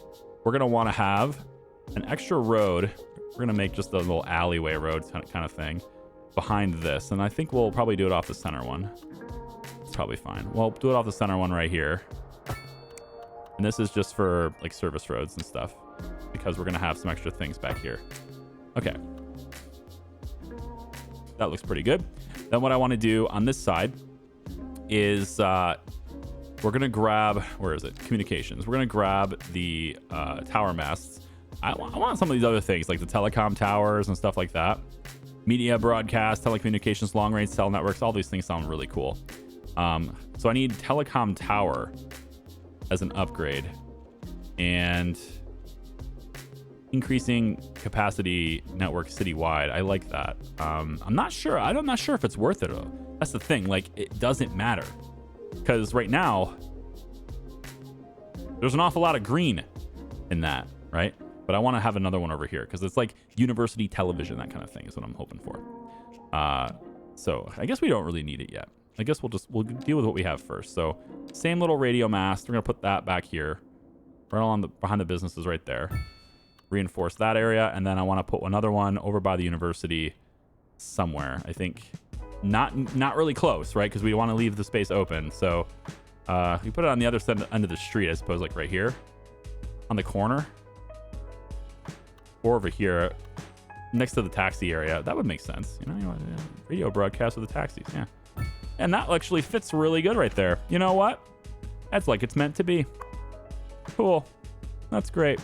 We're going to want to have an extra road. We're going to make just a little alleyway road kind of thing behind this. And I think we'll probably do it off the center one. It's probably fine. We'll do it off the center one right here. And this is just for like service roads and stuff, because we're going to have some extra things back here. Okay. That looks pretty good. Then what I want to do on this side is we're going to grab, where is it? Communications. We're going to grab the tower masts. I want some of these other things like the telecom towers and stuff like that. Media broadcast, telecommunications, long range cell networks. All these things sound really cool. So I need telecom tower as an upgrade, and increasing capacity network citywide. I like that. I'm not sure if it's worth it though. That's the thing. Like, it doesn't matter, because right now there's an awful lot of green in that, right? But I want to have another one over here because it's like university television, that kind of thing is what I'm hoping for. So I guess we don't really need it yet. I guess we'll deal with what we have first. So same little radio mast. We're gonna put that back here, right on behind the businesses right there. Reinforce that area, and then I want to put another one over by the university somewhere. I think not really close, right? Because we want to leave the space open. So we put it on the other end of the street, I suppose, like right here on the corner, or over here next to the taxi area. That would make sense, you know, radio broadcast with the taxis. Yeah. And that actually fits really good right there. You know what? That's like it's meant to be. Cool. That's great.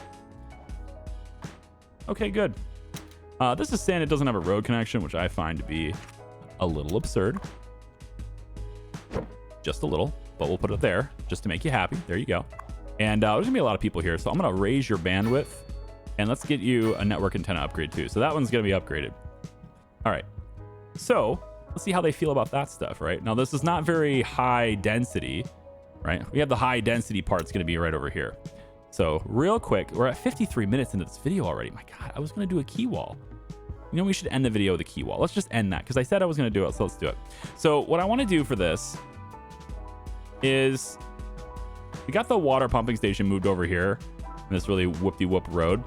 Okay, good. This is saying it doesn't have a road connection, which I find to be a little absurd. Just a little, but we'll put it there just to make you happy. There you go. And there's gonna be a lot of people here, so I'm gonna raise your bandwidth, and let's get you a network antenna upgrade too. So that one's gonna be upgraded. All right, so let's see how they feel about that stuff. Right now, this is not very high density, right? We have the high density part's gonna be right over here. So real quick, we're at 53 minutes into this video already. My God, I was gonna do a key wall. You know, we should end the video with a key wall. Let's just end that because I said I was gonna do it, so let's do it. So what I want to do for this is we got the water pumping station moved over here in this really whoop-de-whoop road.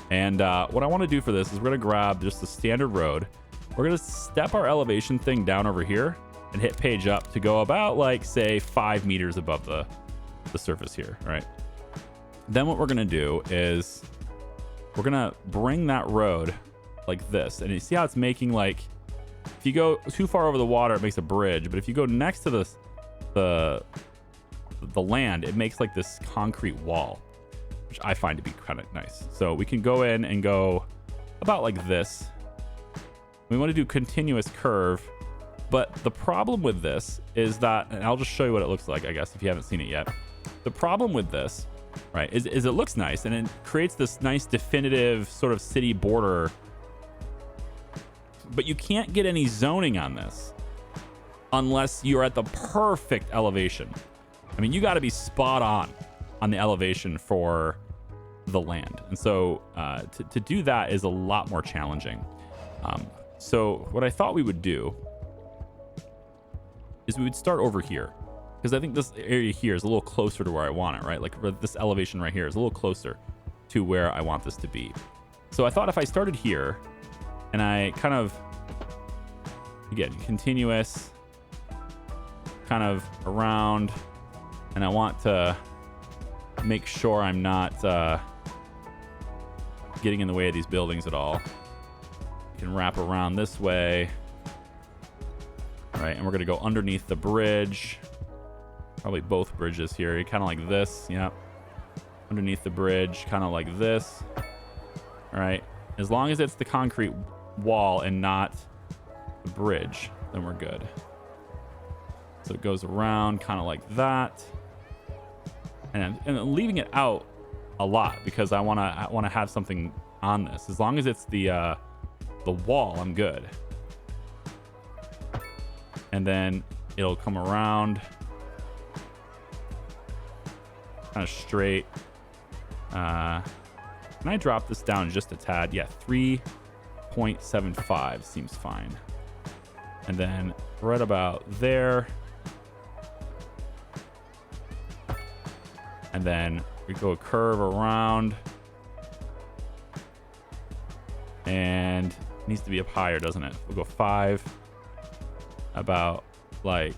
And what I want to do for this is we're going to grab just the standard road. We're going to step our elevation thing down over here and hit page up to go about like, say, 5 meters above the surface here, right? Then what we're going to do is we're going to bring that road like this. And you see how it's making like, if you go too far over the water, it makes a bridge. But if you go next to the land, it makes like this concrete wall, which I find to be kind of nice. So we can go in and go about like this. We want to do continuous curve, but the problem with this is that, and I'll just show you what it looks like, I guess, if you haven't seen it yet. The problem with this, right, is it looks nice and it creates this nice definitive sort of city border, but you can't get any zoning on this unless you're at the perfect elevation. I mean, you got to be spot on the elevation for the land. And so to do that is a lot more challenging. So what I thought we would do is we would start over here, because I think this area here is a little closer to where I want it, right? Like this elevation right here is a little closer to where I want this to be. So I thought if I started here and I kind of, again, continuous, kind of around, and I want to make sure I'm not getting in the way of these buildings at all. You can wrap around this way. All right, and we're gonna go underneath the bridge. Probably both bridges here, kind of like this, yep. Underneath the bridge, kind of like this. All right, as long as it's the concrete wall and not the bridge, then we're good. So it goes around kind of like that, and leaving it out a lot because I want to have something on this. As long as it's the wall, I'm good. And then it'll come around kind of straight. Can I drop this down just a tad? Yeah, 3.75 seems fine. And then right about there. And then we go a curve around. And it needs to be up higher, doesn't it? We'll go 5. About like,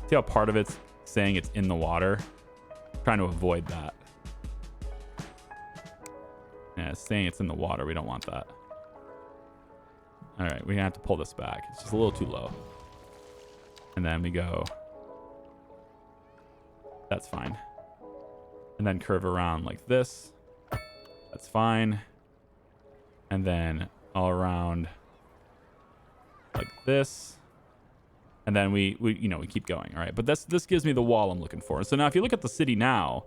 see how part of it's saying it's in the water? I'm trying to avoid that. Yeah, it's saying it's in the water. We don't want that. All right, we're gonna have to pull this back. It's just a little too low. And then we go, that's fine. And then curve around like this. That's fine. And then all around like this. And then we keep going. All right, but this gives me the wall I'm looking for. So now if you look at the city now,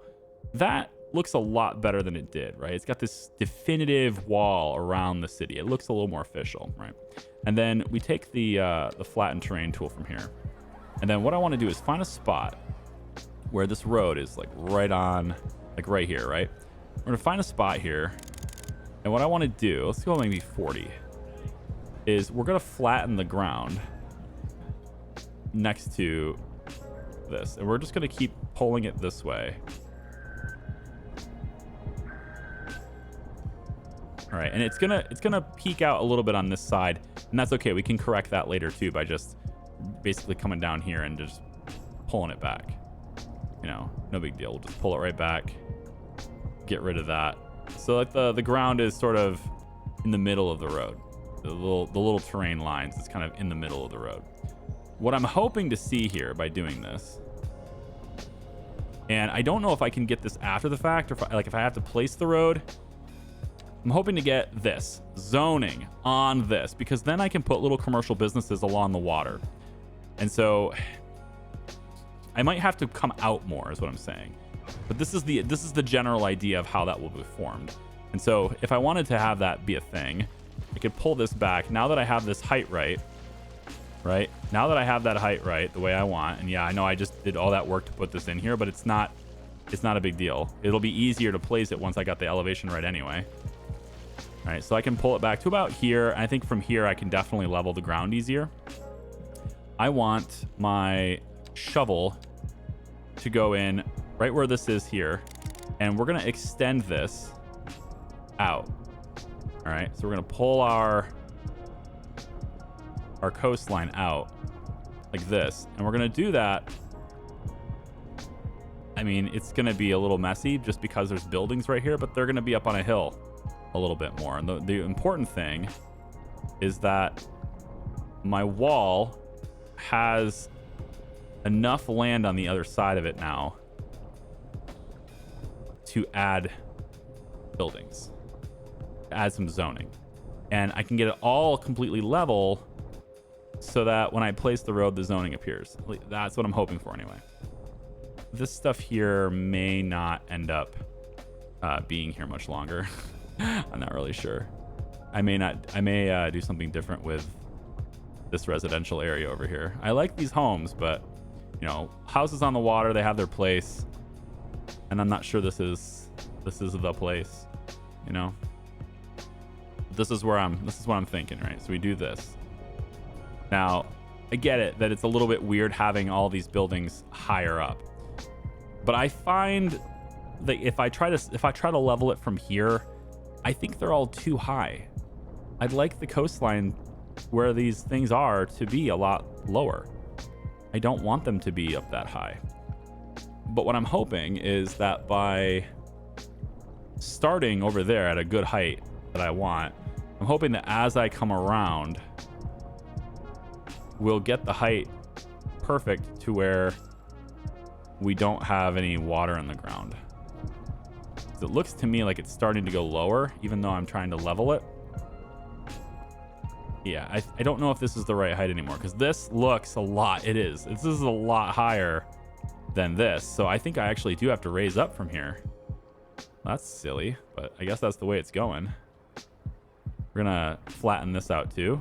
that looks a lot better than it did, right? It's got this definitive wall around the city. It looks a little more official, right? And then we take the flatten terrain tool from here. And then what I want to do is find a spot where this road is like right on, like right here, right? We're gonna find a spot here. And what I want to do, let's go maybe 40, is we're gonna flatten the ground next to this. And we're just gonna keep pulling it this way. All right, and it's gonna peak out a little bit on this side, and that's okay. We can correct that later too by just basically coming down here and just pulling it back. You know, no big deal. We'll just pull it right back, get rid of that. So like the ground is sort of in the middle of the road. The little terrain lines is kind of in the middle of the road. What I'm hoping to see here by doing this, and I don't know if I can get this after the fact, or if I have to place the road. I'm hoping to get this zoning on this, because then I can put little commercial businesses along the water. And so I might have to come out more is what I'm saying. But this is the general idea of how that will be formed. And so if I wanted to have that be a thing, I could pull this back. Now that I have this height right? Now that I have that height right the way I want, and yeah, I know I just did all that work to put this in here, but it's not a big deal. It'll be easier to place it once I got the elevation right anyway. All right, so I can pull it back to about here. I think from here I can definitely level the ground easier. I want my shovel to go in right where this is here, and we're gonna extend this out. All right, so we're gonna pull our coastline out like this, and we're gonna do that. I mean, it's gonna be a little messy just because there's buildings right here, but they're gonna be up on a hill a little bit more. And the important thing is that my wall has enough land on the other side of it now to add buildings, add some zoning, and I can get it all completely level so that when I place the road, the zoning appears. That's what I'm hoping for anyway. This stuff here may not end up being here much longer. I'm not really sure. I may do something different with this residential area over here. I like these homes, but you know, houses on the water, they have their place, and I'm not sure this is the place, you know. This is what I'm thinking, right? So we do this. Now, I get it that it's a little bit weird having all these buildings higher up, but I find that if I try to level it from here, I think they're all too high. I'd like the coastline where these things are to be a lot lower. I don't want them to be up that high. But what I'm hoping is that by starting over there at a good height that I want, I'm hoping that as I come around, we'll get the height perfect to we don't have any water in the ground. It looks to me like it's starting to go lower, even though I'm trying to level it. Yeah, I don't know if this is the right height anymore, because this looks a lot. It is. This is a lot higher than this. So I think I actually do have to raise up from here. That's silly, but I guess that's the way it's going. We're gonna flatten this out too.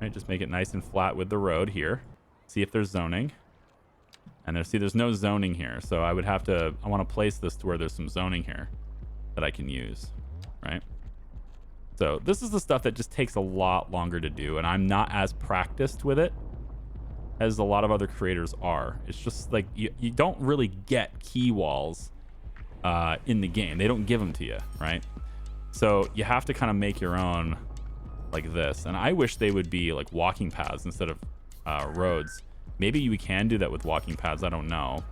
Right, just make it nice and flat with the road here. See if there's zoning. And there's no zoning here. So I want to place this to where there's some zoning here that I can use, right? So this is the stuff that just takes a lot longer to do, and I'm not as practiced with it as a lot of other creators are. It's just like you don't really get key walls in the game. They don't give them to you, right? So you have to kind of make your own like this. And I wish they would be like walking paths instead of roads. Maybe we can do that with walking paths. I don't know.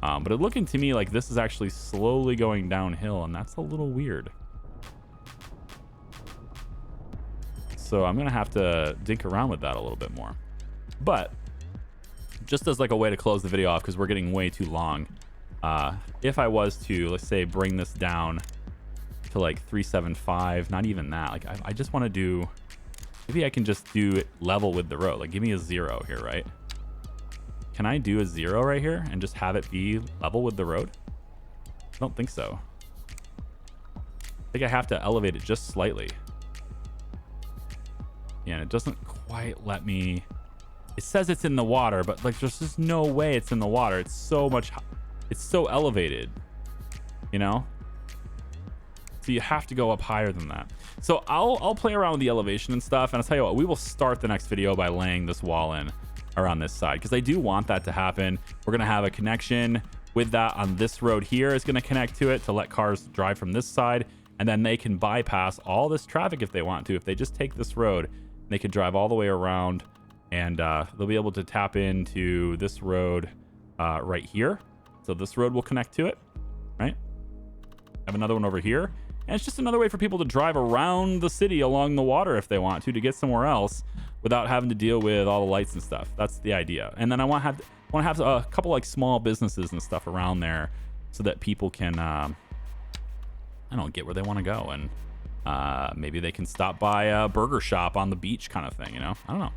But it's looking to me like this is actually slowly going downhill, and that's a little weird. So I'm going to have to dink around with that a little bit more. But just as like a way to close the video off, because we're getting way too long, if I was to, let's say, bring this down to like 375, not even that. Like I just want to do, maybe I can just do it level with the road. Like give me a 0 here, right? Can I do a 0 right here and just have it be level with the road? I don't think so. I think I have to elevate it just slightly. Yeah, and it doesn't quite let me. It says it's in the water, but like there's just no way it's in the water. It's so elevated, you know? So you have to go up higher than that. So I'll play around with the elevation and stuff, and I'll tell you what, we will start the next video by laying this wall in around this side, because I do want that to happen. We're gonna have a connection with that on this road here. Is gonna connect to it to let cars drive from this side, and then they can bypass all this traffic if they want to. If they just take this road, they can drive all the way around, and they'll be able to tap into this road right here. So this road will connect to it, right? Have another one over here, and it's just another way for people to drive around the city along the water if they want to get somewhere else without having to deal with all the lights and stuff. That's the idea. And then I want to have a couple like small businesses and stuff around there so that people can, I don't get where they want to go. And maybe they can stop by a burger shop on the beach kind of thing, you know? I don't know.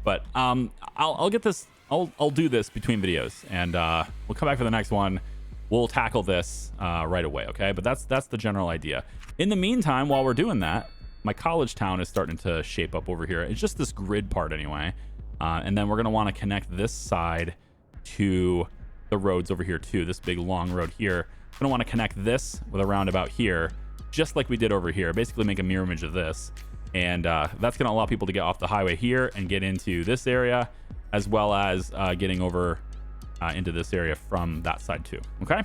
But I'll get this. I'll do this between videos, and we'll come back for the next one. We'll tackle this right away, okay? But that's the general idea. In the meantime, while we're doing that, my college town is starting to shape up over here. It's just this grid part anyway. And then we're going to want to connect this side to the roads over here too. This big long road here. We're going to want to connect this with a roundabout here, just like we did over here. Basically make a mirror image of this. And that's going to allow people to get off the highway here and get into this area, as well as getting over into this area from that side too. Okay?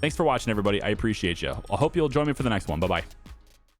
Thanks for watching, everybody. I appreciate you. I hope you'll join me for the next one. Bye-bye.